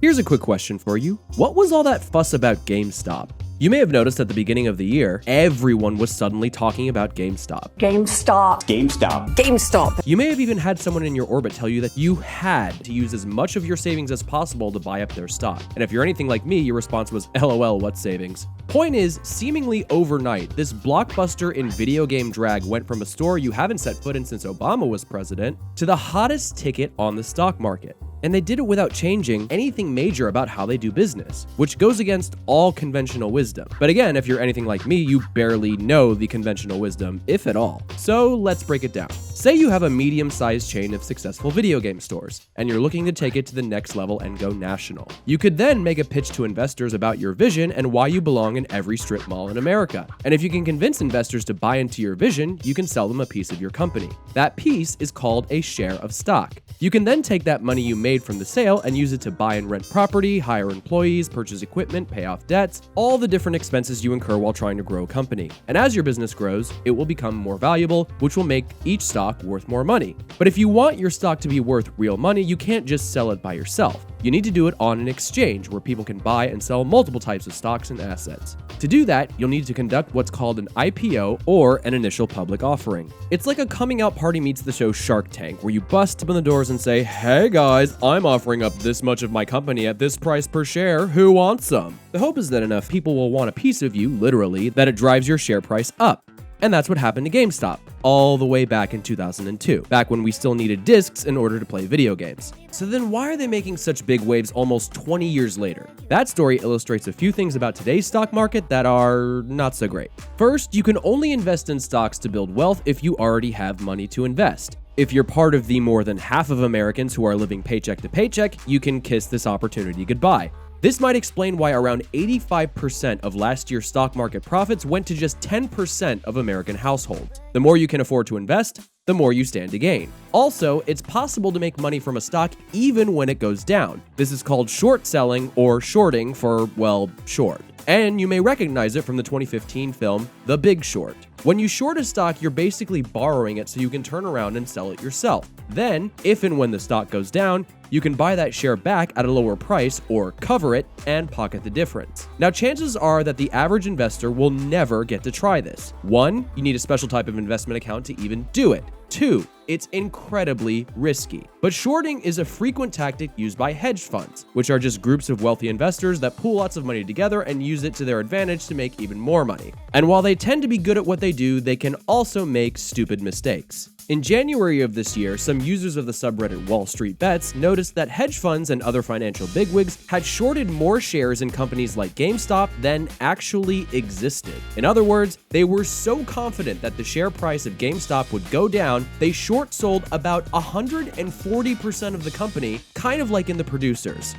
Here's a quick question for you. What was all that fuss about GameStop? You may have noticed at the beginning of the year, everyone was suddenly talking about GameStop. GameStop. You may have even had someone in your orbit tell you that you had to use as much of your savings as possible to buy up their stock. And if you're anything like me, your response was, LOL, what savings? Point is, seemingly overnight, this blockbuster in video game drag went from a store you haven't set foot in since Obama was president to the hottest ticket on the stock market. And they did it without changing anything major about how they do business, which goes against all conventional wisdom. But again, if you're anything like me, you barely know the conventional wisdom, if at all. So let's break it down. Say you have a medium-sized chain of successful video game stores, and you're looking to take it to the next level and go national. You could then make a pitch to investors about your vision and why you belong in every strip mall in America. And if you can convince investors to buy into your vision, you can sell them a piece of your company. That piece is called a share of stock. You can then take that money you made from the sale and use it to buy and rent property, hire employees, purchase equipment, pay off debts, all the different expenses you incur while trying to grow a company. And as your business grows, it will become more valuable, which will make each stock worth more money. But if you want your stock to be worth real money, you can't just sell it by yourself. You need to do it on an exchange where people can buy and sell multiple types of stocks and assets. To do that, you'll need to conduct what's called an IPO, or an initial public offering. It's like a coming out party meets the show Shark Tank, where you bust open the doors and say, hey guys, I'm offering up this much of my company at this price per share, who wants some? The hope is that enough people will want a piece of you, literally, that it drives your share price up. And that's what happened to GameStop, all the way back in 2002, back when we still needed discs in order to play video games. So then why are they making such big waves almost 20 years later? That story illustrates a few things about today's stock market that are not so great. First, you can only invest in stocks to build wealth if you already have money to invest. If you're part of the more than half of Americans who are living paycheck to paycheck, you can kiss this opportunity goodbye. This might explain why around 85% of last year's stock market profits went to just 10% of American households. The more you can afford to invest, the more you stand to gain. Also, it's possible to make money from a stock even when it goes down. This is called short selling, or shorting for, well, short. And you may recognize it from the 2015 film, The Big Short. When you short a stock, you're basically borrowing it so you can turn around and sell it yourself. Then, if and when the stock goes down, you can buy that share back at a lower price or cover it and pocket the difference. Now, chances are that the average investor will never get to try this. 1, you need a special type of investment account to even do it. 2, it's incredibly risky. But shorting is a frequent tactic used by hedge funds, which are just groups of wealthy investors that pool lots of money together and use it to their advantage to make even more money. And while they tend to be good at what they do, they can also make stupid mistakes. In January of this year, some users of the subreddit Wall Street Bets noticed that hedge funds and other financial bigwigs had shorted more shares in companies like GameStop than actually existed. In other words, they were so confident that the share price of GameStop would go down, they short sold about 140% of the company, kind of like in The Producers.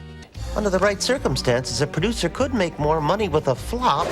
Under the right circumstances, a producer could make more money with a flop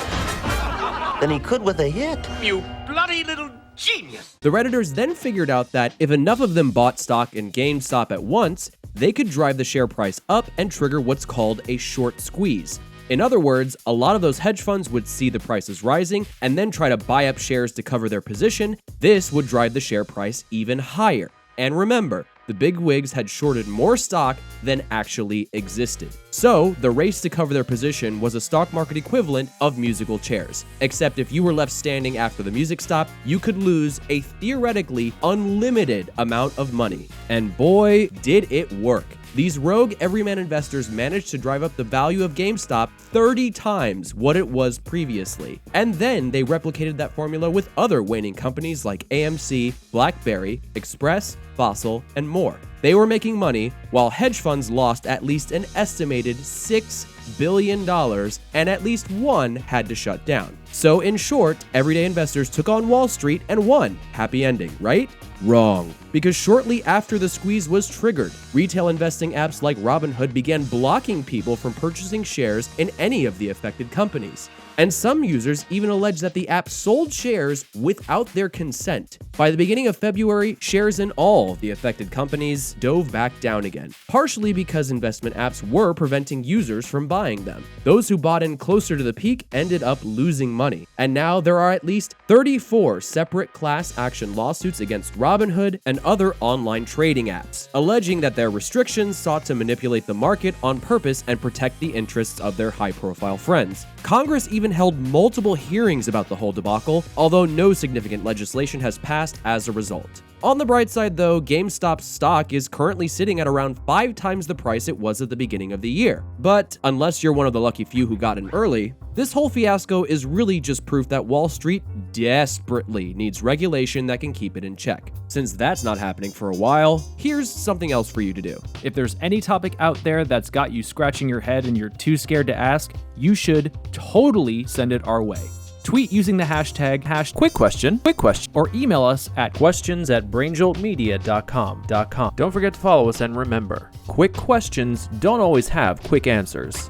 than he could with a hit. You bloody little genius! The Redditors then figured out that if enough of them bought stock in GameStop at once, they could drive the share price up and trigger what's called a short squeeze. In other words, a lot of those hedge funds would see the prices rising and then try to buy up shares to cover their position. This would drive the share price even higher. And remember, the big wigs had shorted more stock than actually existed. So, the race to cover their position was a stock market equivalent of musical chairs. Except if you were left standing after the music stopped, you could lose a theoretically unlimited amount of money. And boy, did it work. These rogue everyman investors managed to drive up the value of GameStop 30 times what it was previously. And then they replicated that formula with other waning companies like AMC, BlackBerry, Express, Fossil, and more. They were making money while hedge funds lost at least an estimated $6 billion, and at least one had to shut down. So in short, everyday investors took on Wall Street and won. Happy ending, right? Wrong. Because shortly after the squeeze was triggered, retail investing apps like Robinhood began blocking people from purchasing shares in any of the affected companies. And some users even allege that the app sold shares without their consent. By the beginning of February, shares in all of the affected companies dove back down again, partially because investment apps were preventing users from buying them. Those who bought in closer to the peak ended up losing money. And now there are at least 34 separate class action lawsuits against Robinhood and other online trading apps, alleging that their restrictions sought to manipulate the market on purpose and protect the interests of their high-profile friends. Congress even held multiple hearings about the whole debacle, although no significant legislation has passed as a result. On the bright side though, GameStop's stock is currently sitting at around 5 times the price it was at the beginning of the year. But unless you're one of the lucky few who got in early, this whole fiasco is really just proof that Wall Street desperately needs regulation that can keep it in check. Since that's not happening for a while, here's something else for you to do. If there's any topic out there that's got you scratching your head and you're too scared to ask, you should totally send it our way. Tweet using the hashtag #QuickQuestion, or email us at questions@brainjoltmedia.com. Don't forget to follow us, and remember, quick questions don't always have quick answers.